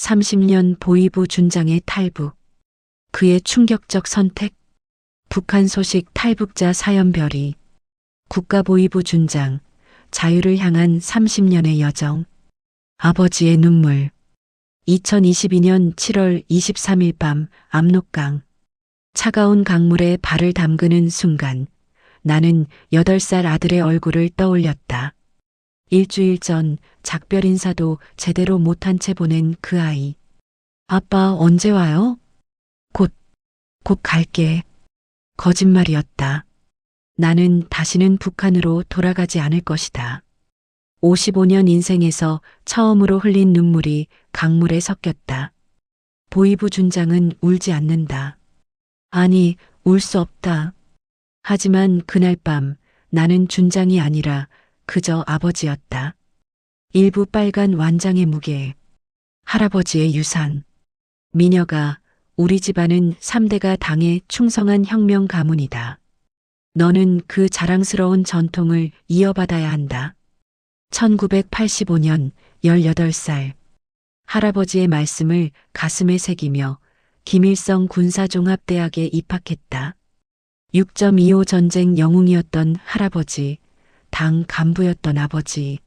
30년 보위부 준장의 탈북. 그의 충격적 선택. 북한 소식 탈북자 사연별이. 국가보위부 준장. 자유를 향한 30년의 여정. 아버지의 눈물. 2022년 7월 23일 밤 압록강. 차가운 강물에 발을 담그는 순간 나는 8살 아들의 얼굴을 떠올렸다. 일주일 전 작별 인사도 제대로 못한 채 보낸 그 아이. 아빠 언제 와요? 곧 갈게. 거짓말이었다. 나는 다시는 북한으로 돌아가지 않을 것이다. 55년 인생에서 처음으로 흘린 눈물이 강물에 섞였다. 보위부 준장은 울지 않는다. 아니, 울 수 없다. 하지만 그날 밤 나는 준장이 아니라 그저 아버지였다. 일부 빨간 완장의 무게. 할아버지의 유산. 미녀가 우리 집안은 3대가 당에 충성한 혁명 가문이다. 너는 그 자랑스러운 전통을 이어받아야 한다. 1985년 18살. 할아버지의 말씀을 가슴에 새기며 김일성 군사종합대학에 입학했다. 6.25 전쟁 영웅이었던 할아버지, 당 간부였던 아버지.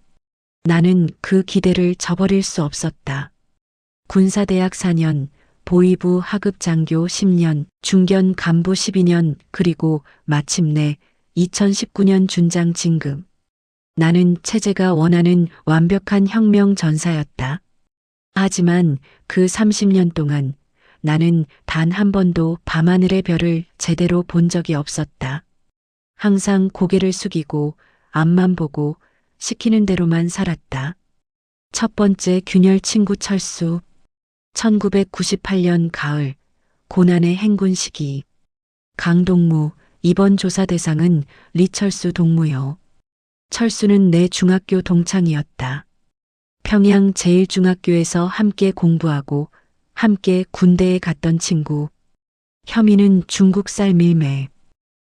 나는 그 기대를 저버릴 수 없었다. 군사대학 4년, 보위부 하급 장교 10년, 중견 간부 12년, 그리고 마침내 2019년 준장 진급. 나는 체제가 원하는 완벽한 혁명 전사였다. 하지만 그 30년 동안 나는 단 한 번도 밤하늘의 별을 제대로 본 적이 없었다. 항상 고개를 숙이고 앞만 보고 시키는 대로만 살았다. 첫 번째 균열 친구 철수. 1998년 가을, 고난의 행군 시기. 강동무, 이번 조사 대상은 리철수 동무요. 철수는 내 중학교 동창이었다. 평양 제1중학교에서 함께 공부하고 함께 군대에 갔던 친구. 혐의는 중국살 밀매.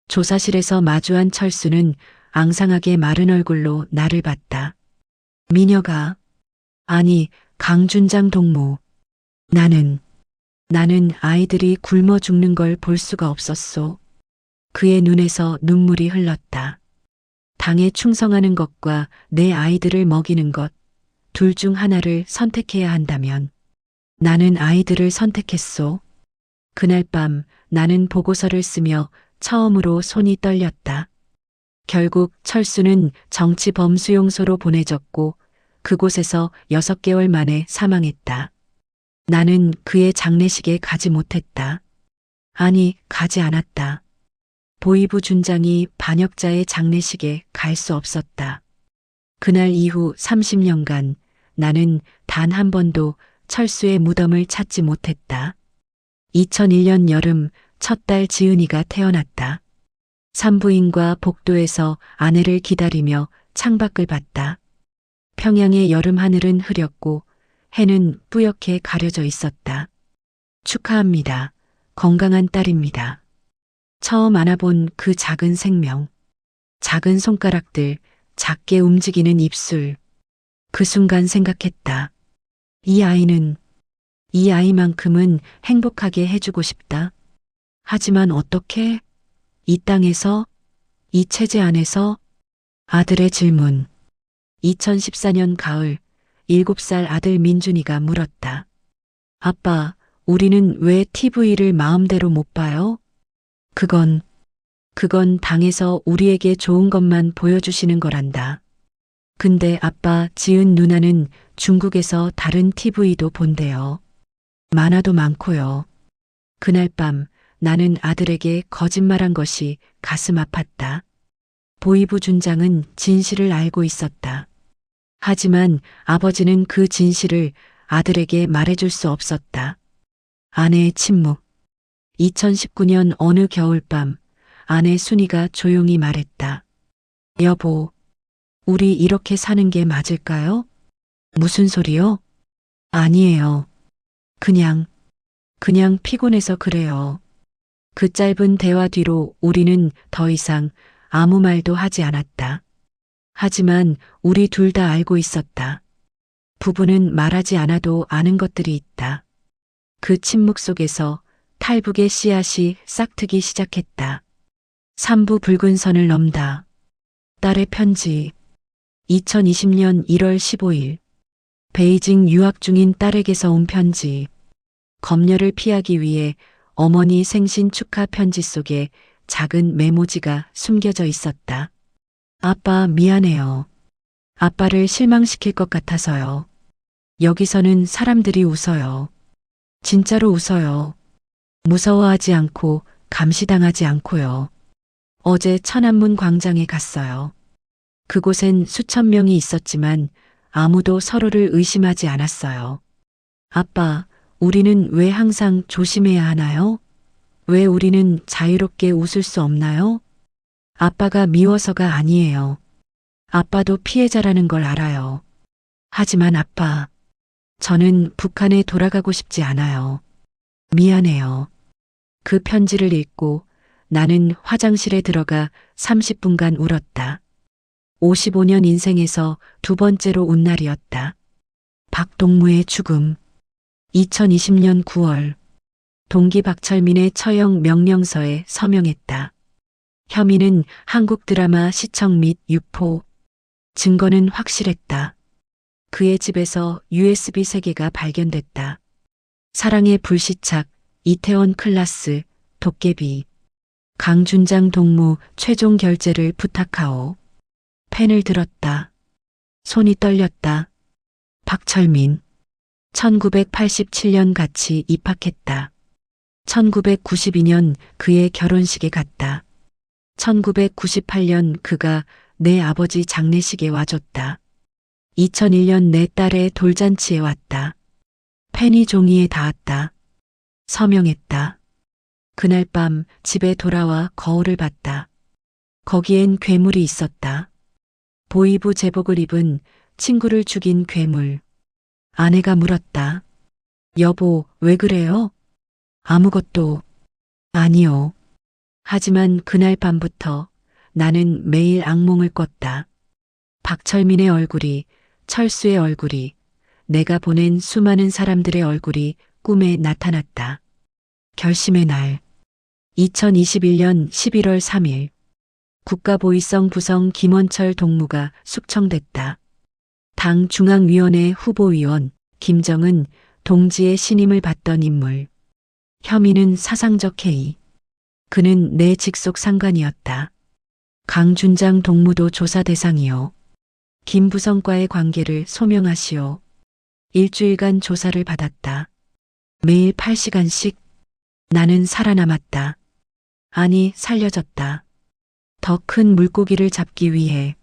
조사실에서 마주한 철수는 앙상하게 마른 얼굴로 나를 봤다. 미녀가, 아니, 강준장 동무. 나는 아이들이 굶어 죽는 걸 볼 수가 없었소. 그의 눈에서 눈물이 흘렀다. 당에 충성하는 것과 내 아이들을 먹이는 것, 둘 중 하나를 선택해야 한다면 나는 아이들을 선택했소. 그날 밤 나는 보고서를 쓰며 처음으로 손이 떨렸다. 결국 철수는 정치범수용소로 보내졌고 그곳에서 6개월 만에 사망했다. 나는 그의 장례식에 가지 못했다. 아니, 가지 않았다. 보위부 준장이 반역자의 장례식에 갈 수 없었다. 그날 이후 30년간 나는 단 한 번도 철수의 무덤을 찾지 못했다. 2001년 여름 첫 딸 지은이가 태어났다. 산부인과 복도에서 아내를 기다리며 창밖을 봤다. 평양의 여름 하늘은 흐렸고 해는 뿌옇게 가려져 있었다. 축하합니다. 건강한 딸입니다. 처음 안아본 그 작은 생명. 작은 손가락들, 작게 움직이는 입술. 그 순간 생각했다. 이 아이만큼은 행복하게 해주고 싶다. 하지만 어떻게? 이 땅에서? 이 체제 안에서? 아들의 질문. 2014년 가을, 7살 아들 민준이가 물었다. 아빠, 우리는 왜 TV를 마음대로 못 봐요? 그건 당에서 우리에게 좋은 것만 보여주시는 거란다. 근데 아빠, 지은 누나는 중국에서 다른 TV도 본대요. 만화도 많고요. 그날 밤 나는 아들에게 거짓말한 것이 가슴 아팠다. 보위부 준장은 진실을 알고 있었다. 하지만 아버지는 그 진실을 아들에게 말해줄 수 없었다. 아내의 침묵. 2019년 어느 겨울밤 아내 순이가 조용히 말했다. 여보, 우리 이렇게 사는 게 맞을까요? 무슨 소리요? 아니에요. 그냥 피곤해서 그래요. 그 짧은 대화 뒤로 우리는 더 이상 아무 말도 하지 않았다. 하지만 우리 둘 다 알고 있었다. 부부는 말하지 않아도 아는 것들이 있다. 그 침묵 속에서 탈북의 씨앗이 싹트기 시작했다. 삼부 붉은 선을 넘다. 딸의 편지. 2020년 1월 15일. 베이징 유학 중인 딸에게서 온 편지. 검열을 피하기 위해 어머니 생신 축하 편지 속에 작은 메모지가 숨겨져 있었다. 아빠 미안해요. 아빠를 실망시킬 것 같아서요. 여기서는 사람들이 웃어요. 진짜로 웃어요. 무서워하지 않고 감시당하지 않고요. 어제 천안문 광장에 갔어요. 그곳엔 수천 명이 있었지만 아무도 서로를 의심하지 않았어요. 아빠, 우리는 왜 항상 조심해야 하나요? 왜 우리는 자유롭게 웃을 수 없나요? 아빠가 미워서가 아니에요. 아빠도 피해자라는 걸 알아요. 하지만 아빠, 저는 북한에 돌아가고 싶지 않아요. 미안해요. 그 편지를 읽고 나는 화장실에 들어가 30분간 울었다. 55년 인생에서 두 번째로 운 날이었다. 박동무의 죽음. 2020년 9월. 동기 박철민의 처형 명령서에 서명했다. 혐의는 한국 드라마 시청 및 유포. 증거는 확실했다. 그의 집에서 USB 3개가 발견됐다. 사랑의 불시착, 이태원 클라스, 도깨비. 강준장 동무 최종 결재를 부탁하오. 펜을 들었다. 손이 떨렸다. 박철민. 1987년 같이 입학했다. 1992년 그의 결혼식에 갔다. 1998년 그가 내 아버지 장례식에 와줬다. 2001년 내 딸의 돌잔치에 왔다. 펜이 종이에 닿았다. 서명했다. 그날 밤 집에 돌아와 거울을 봤다. 거기엔 괴물이 있었다. 보이부 제복을 입은 친구를 죽인 괴물. 아내가 물었다. 여보, 왜 그래요? 아무것도. 아니요. 하지만 그날 밤부터 나는 매일 악몽을 꿨다. 박철민의 얼굴이, 철수의 얼굴이, 내가 보낸 수많은 사람들의 얼굴이 꿈에 나타났다. 결심의 날. 2021년 11월 3일. 국가보위성 부성 김원철 동무가 숙청됐다. 당 중앙위원회 후보위원 김정은 동지의 신임을 받던 인물. 혐의는 사상적 해이. 그는 내 직속 상관이었다. 강준장 동무도 조사 대상이요. 김 부성과의 관계를 소명하시오. 일주일간 조사를 받았다. 매일 8시간씩. 나는 살아남았다. 아니, 살려졌다. 더 큰 물고기를 잡기 위해.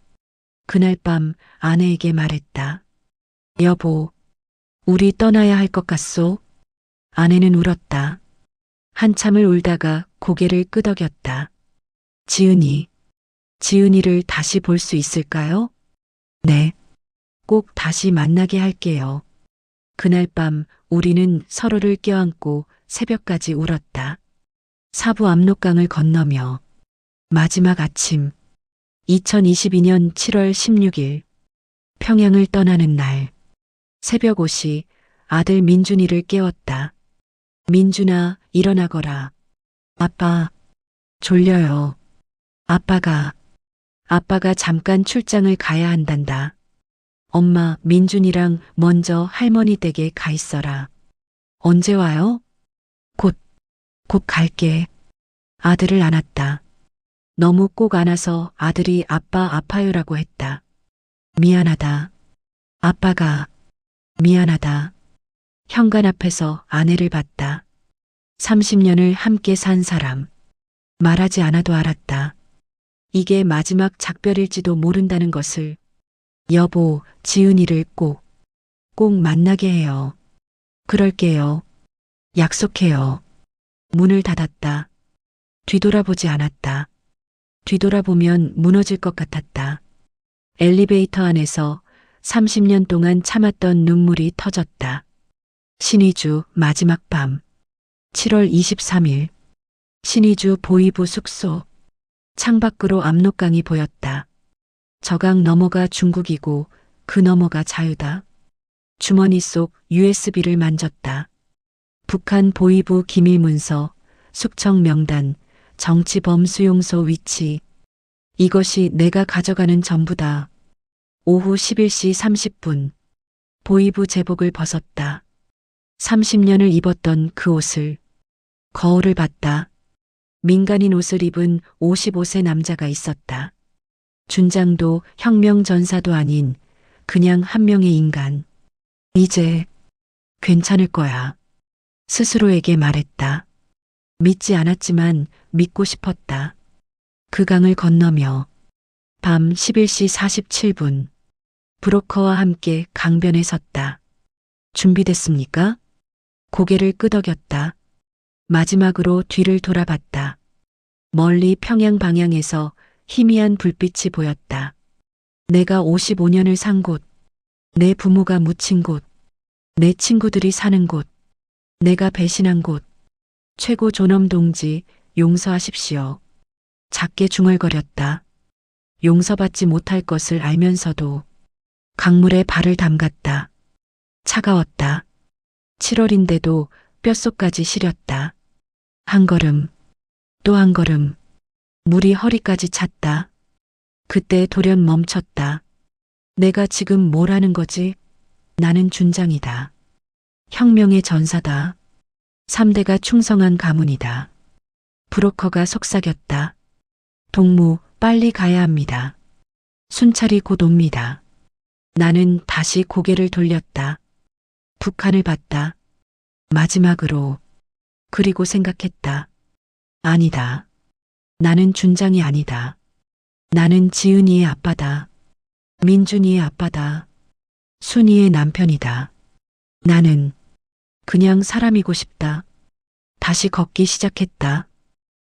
그날 밤 아내에게 말했다. 여보, 우리 떠나야 할 것 같소? 아내는 울었다. 한참을 울다가 고개를 끄덕였다. 지은이를 다시 볼 수 있을까요? 네. 꼭 다시 만나게 할게요. 그날 밤 우리는 서로를 껴안고 새벽까지 울었다. 사부 압록강을 건너며. 마지막 아침. 2022년 7월 16일. 평양을 떠나는 날. 새벽 5시 아들 민준이를 깨웠다. 민준아, 일어나거라. 아빠, 졸려요. 아빠가 잠깐 출장을 가야 한단다. 엄마, 민준이랑 먼저 할머니 댁에 가 있어라. 언제 와요? 곧 갈게. 아들을 안았다. 너무 꼭 안아서 아들이 아빠 아파요라고 했다. 미안하다. 아빠가 미안하다. 현관 앞에서 아내를 봤다. 30년을 함께 산 사람. 말하지 않아도 알았다. 이게 마지막 작별일지도 모른다는 것을. 여보, 지은이를 꼭 만나게 해요. 그럴게요. 약속해요. 문을 닫았다. 뒤돌아보지 않았다. 뒤돌아보면 무너질 것 같았다. 엘리베이터 안에서 30년 동안 참았던 눈물이 터졌다. 신의주 마지막 밤. 7월 23일. 신의주 보이부 숙소. 창밖으로 압록강이 보였다. 저강 너머가 중국이고 그 너머가 자유다. 주머니 속 USB를 만졌다. 북한 보위부 기밀문서, 숙청 명단, 정치범 수용소 위치. 이것이 내가 가져가는 전부다. 오후 11시 30분. 보위부 제복을 벗었다. 30년을 입었던 그 옷을. 거울을 봤다. 민간인 옷을 입은 55세 남자가 있었다. 준장도 혁명 전사도 아닌 그냥 한 명의 인간. 이제 괜찮을 거야. 스스로에게 말했다. 믿지 않았지만 믿고 싶었다. 그 강을 건너며 밤 11시 47분 브로커와 함께 강변에 섰다. 준비됐습니까? 고개를 끄덕였다. 마지막으로 뒤를 돌아봤다. 멀리 평양 방향에서 희미한 불빛이 보였다. 내가 55년을 산 곳, 내 부모가 묻힌 곳, 내 친구들이 사는 곳, 내가 배신한 곳. 최고 존엄 동지, 용서하십시오. 작게 중얼거렸다. 용서받지 못할 것을 알면서도 강물에 발을 담갔다. 차가웠다. 7월인데도 뼛속까지 시렸다. 한 걸음, 또 한 걸음. 물이 허리까지 찼다. 그때 돌연 멈췄다. 내가 지금 뭘 하는 거지? 나는 준장이다. 혁명의 전사다. 3대가 충성한 가문이다. 브로커가 속삭였다. 동무, 빨리 가야 합니다. 순찰이 곧 옵니다. 나는 다시 고개를 돌렸다. 북한을 봤다. 마지막으로. 그리고 생각했다. 아니다. 나는 준장이 아니다. 나는 지은이의 아빠다. 민준이의 아빠다. 순이의 남편이다. 나는 그냥 사람이고 싶다. 다시 걷기 시작했다.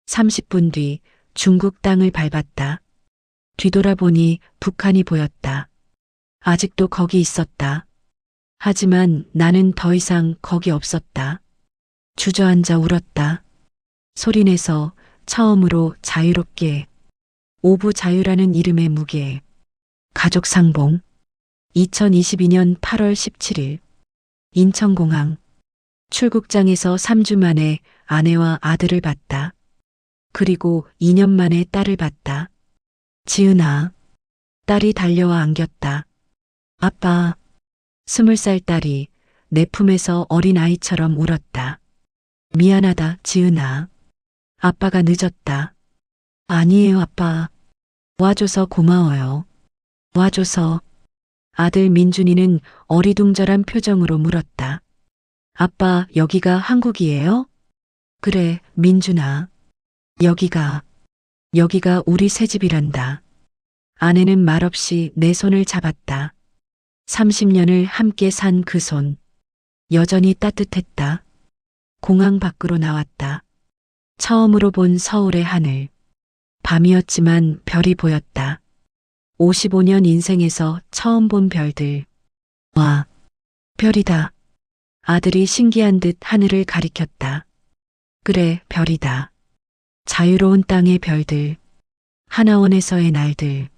30분 뒤 중국 땅을 밟았다. 뒤돌아보니 북한이 보였다. 아직도 거기 있었다. 하지만 나는 더 이상 거기 없었다. 주저앉아 울었다. 소리내서 처음으로 자유롭게. 오부 자유라는 이름의 무게. 가족 상봉. 2022년 8월 17일. 인천공항. 출국장에서 3주 만에 아내와 아들을 봤다. 그리고 2년 만에 딸을 봤다. 지은아. 딸이 달려와 안겼다. 아빠. 20살 딸이 내 품에서 어린아이처럼 울었다. 미안하다, 지은아. 아빠가 늦었다. 아니에요, 아빠. 와줘서 고마워요. 와줘서. 아들 민준이는 어리둥절한 표정으로 물었다. 아빠, 여기가 한국이에요? 그래, 민준아. 여기가 우리 새집이란다. 아내는 말없이 내 손을 잡았다. 30년을 함께 산 그 손. 여전히 따뜻했다. 공항 밖으로 나왔다. 처음으로 본 서울의 하늘. 밤이었지만 별이 보였다. 55년 인생에서 처음 본 별들. 와, 별이다. 아들이 신기한 듯 하늘을 가리켰다. 그래, 별이다. 자유로운 땅의 별들. 하나원에서의 날들.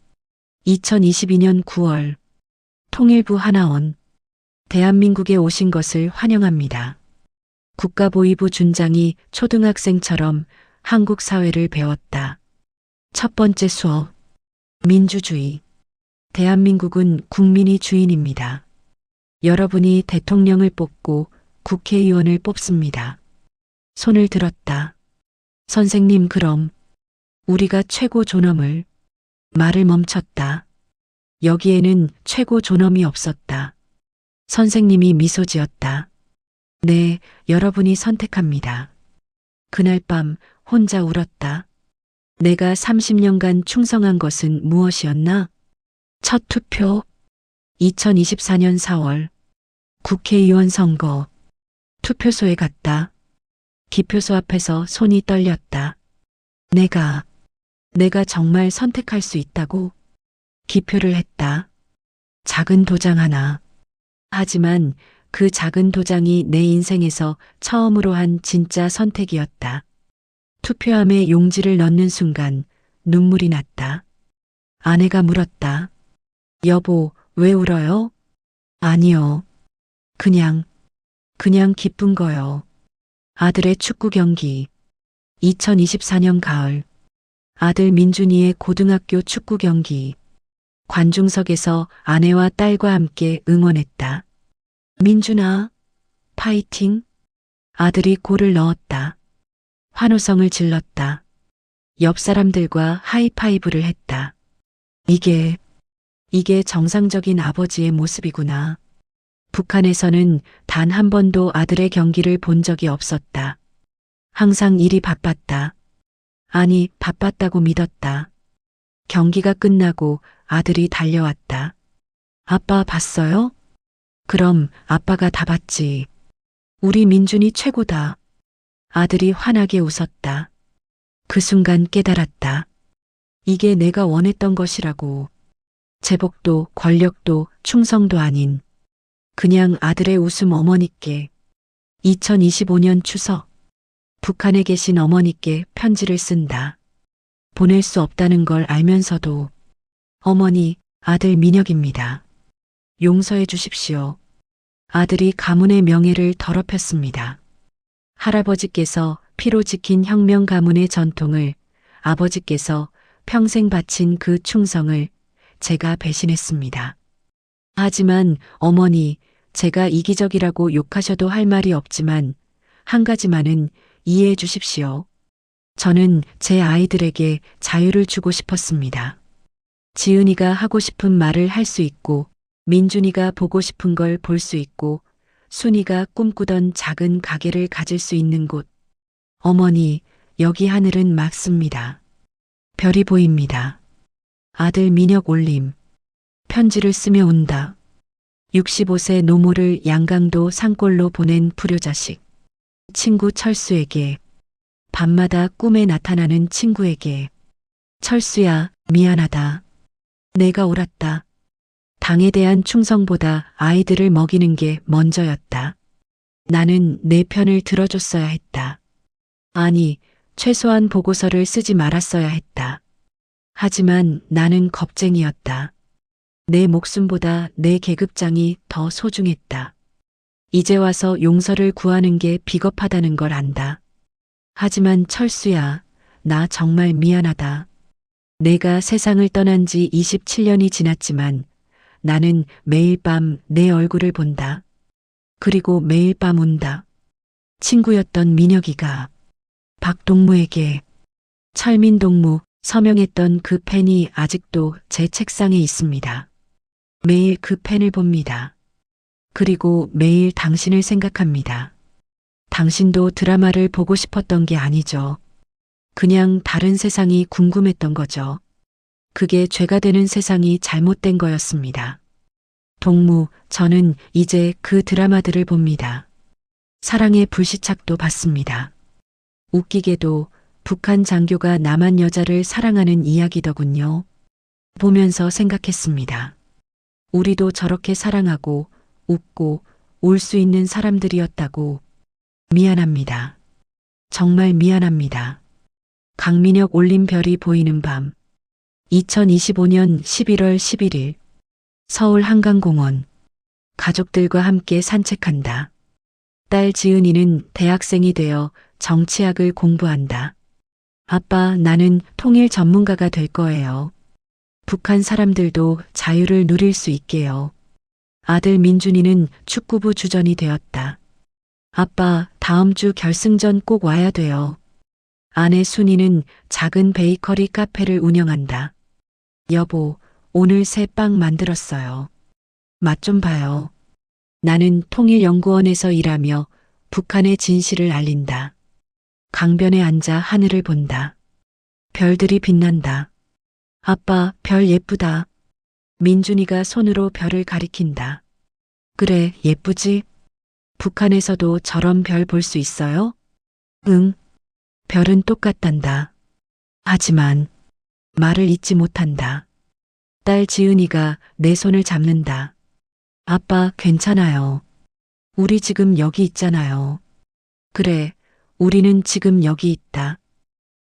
2022년 9월. 통일부 하나원. 대한민국에 오신 것을 환영합니다. 국가보위부 준장이 초등학생처럼 한국 사회를 배웠다. 첫 번째 수업. 민주주의. 대한민국은 국민이 주인입니다. 여러분이 대통령을 뽑고 국회의원을 뽑습니다. 손을 들었다. 선생님, 그럼 우리가 최고 존엄을. 말을 멈췄다. 여기에는 최고 존엄이 없었다. 선생님이 미소 지었다. 네, 여러분이 선택합니다. 그날 밤 혼자 울었다. 내가 30년간 충성한 것은 무엇이었나? 첫 투표. 2024년 4월. 국회의원 선거. 투표소에 갔다. 기표소 앞에서 손이 떨렸다. 내가 정말 선택할 수 있다고? 기표를 했다. 작은 도장 하나. 하지만 그 작은 도장이 내 인생에서 처음으로 한 진짜 선택이었다. 투표함에 용지를 넣는 순간 눈물이 났다. 아내가 물었다. 여보, 왜 울어요? 아니요. 그냥 기쁜 거요. 아들의 축구 경기. 2024년 가을. 아들 민준이의 고등학교 축구 경기. 관중석에서 아내와 딸과 함께 응원했다. 민준아, 파이팅! 아들이 골을 넣었다. 환호성을 질렀다. 옆 사람들과 하이파이브를 했다. 이게 정상적인 아버지의 모습이구나. 북한에서는 단 한 번도 아들의 경기를 본 적이 없었다. 항상 일이 바빴다. 아니, 바빴다고 믿었다. 경기가 끝나고 아들이 달려왔다. 아빠 봤어요? 그럼 아빠가 다 봤지. 우리 민준이 최고다. 아들이 환하게 웃었다. 그 순간 깨달았다. 이게 내가 원했던 것이라고. 제복도 권력도 충성도 아닌 그냥 아들의 웃음 어머니께. 2025년 추석. 북한에 계신 어머니께 편지를 쓴다. 보낼 수 없다는 걸 알면서도 어머니, 아들 민혁입니다. 용서해 주십시오. 아들이 가문의 명예를 더럽혔습니다. 할아버지께서 피로 지킨 혁명 가문의 전통을, 아버지께서 평생 바친 그 충성을 제가 배신했습니다. 하지만 어머니, 제가 이기적이라고 욕하셔도 할 말이 없지만 한 가지만은 이해해 주십시오. 저는 제 아이들에게 자유를 주고 싶었습니다. 지은이가 하고 싶은 말을 할 수 있고, 민준이가 보고 싶은 걸 볼 수 있고, 순이가 꿈꾸던 작은 가게를 가질 수 있는 곳. 어머니, 여기 하늘은 맑습니다. 별이 보입니다. 아들 민혁 올림. 편지를 쓰며 운다. 65세 노모를 양강도 산골로 보낸 불효자식. 친구 철수에게. 밤마다 꿈에 나타나는 친구에게. 철수야, 미안하다. 내가 옳았다. 당에 대한 충성보다 아이들을 먹이는 게 먼저였다. 나는 내 편을 들어줬어야 했다. 아니, 최소한 보고서를 쓰지 말았어야 했다. 하지만 나는 겁쟁이였다. 내 목숨보다 내 계급장이 더 소중했다. 이제 와서 용서를 구하는 게 비겁하다는 걸 안다. 하지만 철수야, 나 정말 미안하다. 내가 세상을 떠난 지 27년이 지났지만 나는 매일 밤 내 얼굴을 본다. 그리고 매일 밤 운다. 친구였던 민혁이가 박동무에게 철민동무 서명했던 그 펜이 아직도 제 책상에 있습니다. 매일 그 펜을 봅니다. 그리고 매일 당신을 생각합니다. 당신도 드라마를 보고 싶었던 게 아니죠. 그냥 다른 세상이 궁금했던 거죠. 그게 죄가 되는 세상이 잘못된 거였습니다. 동무, 저는 이제 그 드라마들을 봅니다. 사랑의 불시착도 봤습니다. 웃기게도 북한 장교가 남한 여자를 사랑하는 이야기더군요. 보면서 생각했습니다. 우리도 저렇게 사랑하고 웃고 울 수 있는 사람들이었다고. 미안합니다. 정말 미안합니다. 강민혁 올린 별이 보이는 밤. 2025년 11월 11일. 서울 한강공원. 가족들과 함께 산책한다. 딸 지은이는 대학생이 되어 정치학을 공부한다. 아빠, 나는 통일 전문가가 될 거예요. 북한 사람들도 자유를 누릴 수 있게요. 아들 민준이는 축구부 주전이 되었다. 아빠, 다음 주 결승전 꼭 와야 돼요. 아내 순이는 작은 베이커리 카페를 운영한다. 여보, 오늘 새 빵 만들었어요. 맛 좀 봐요. 나는 통일연구원에서 일하며 북한의 진실을 알린다. 강변에 앉아 하늘을 본다. 별들이 빛난다. 아빠, 별 예쁘다. 민준이가 손으로 별을 가리킨다. 그래, 예쁘지? 북한에서도 저런 별 볼 수 있어요? 응. 별은 똑같단다. 하지만 말을 잇지 못한다. 딸 지은이가 내 손을 잡는다. 아빠, 괜찮아요. 우리 지금 여기 있잖아요. 그래, 우리는 지금 여기 있다.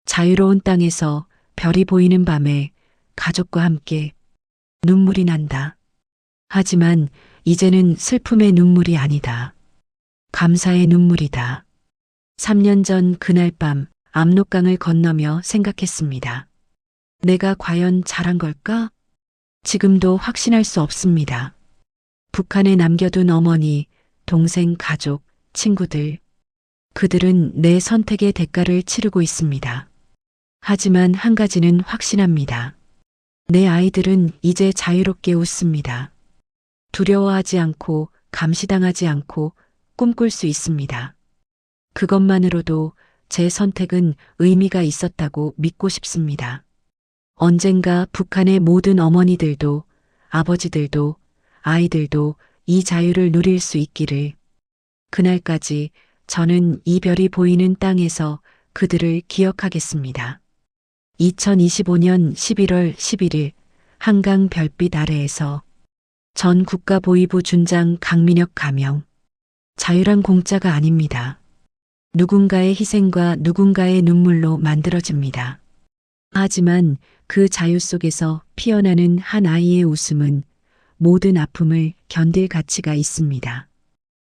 자유로운 땅에서 별이 보이는 밤에 가족과 함께 눈물이 난다. 하지만 이제는 슬픔의 눈물이 아니다. 감사의 눈물이다. 3년 전 그날 밤 압록강을 건너며 생각했습니다. 내가 과연 잘한 걸까? 지금도 확신할 수 없습니다. 북한에 남겨둔 어머니, 동생, 가족, 친구들. 그들은 내 선택의 대가를 치르고 있습니다. 하지만 한 가지는 확신합니다. 내 아이들은 이제 자유롭게 웃습니다. 두려워하지 않고 감시당하지 않고 꿈꿀 수 있습니다. 그것만으로도 제 선택은 의미가 있었다고 믿고 싶습니다. 언젠가 북한의 모든 어머니들도 아버지들도 아이들도 이 자유를 누릴 수 있기를. 그날까지 저는 이 별이 보이는 땅에서 그들을 기억하겠습니다. 2025년 11월 11일 한강 별빛 아래에서 전 국가보위부 준장 강민혁 가명. 자유란 공짜가 아닙니다. 누군가의 희생과 누군가의 눈물로 만들어집니다. 하지만 그 자유 속에서 피어나는 한 아이의 웃음은 모든 아픔을 견딜 가치가 있습니다.